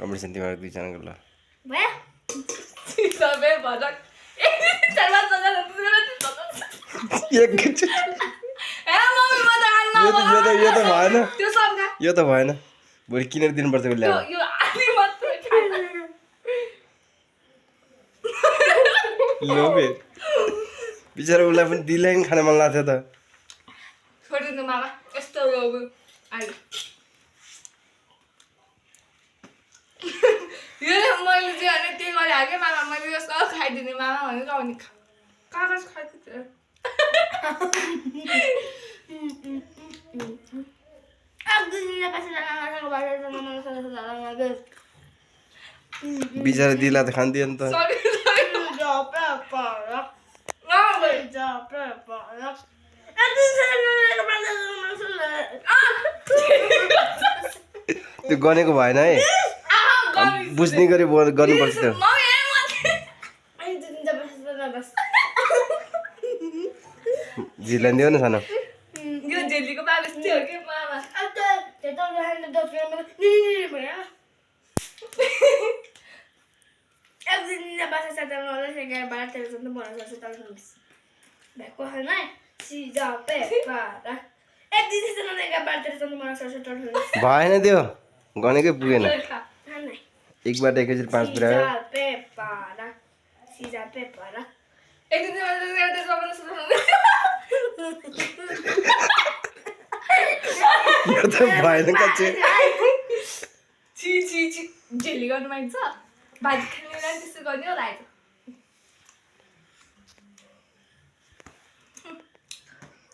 competition तिमीहरू दुईजनाको ल भयो सबै भजक एकैचोटि यो त भएन त्यो सब खा यो त भएन भोलि किनेर दिनुपर्छ उसले अब यो आधी मात्र खाएन लोभे बिचरा उसलाई पनि दिलै खान मन लाग्थ्यो त छोडिदिनु मामा यस्तो लोभ आयो यो मैले चाहिँ अनि त्यही गरे हालेँ मामा मैले यो सब खाइदिने मामा भनेको अनि कागज खाइदिन्छ बिचरा दिला त खान्थ्यो नि त त्यो गनेको भएन है बुझ्ने गरी गर्नुपर्छ त्यो झिलाई दियो न सानो यो झेलीको बाबा थियो कि मामा भएन त्यो गनेकै पुगेन एकबाट एकैचोटि 5 पुऱ्यायो यो त भएन कच्चे छि छि छि झेली गर्नु माग्छ भाजी खानेलाई त्यस्तो गर्ने होला आएको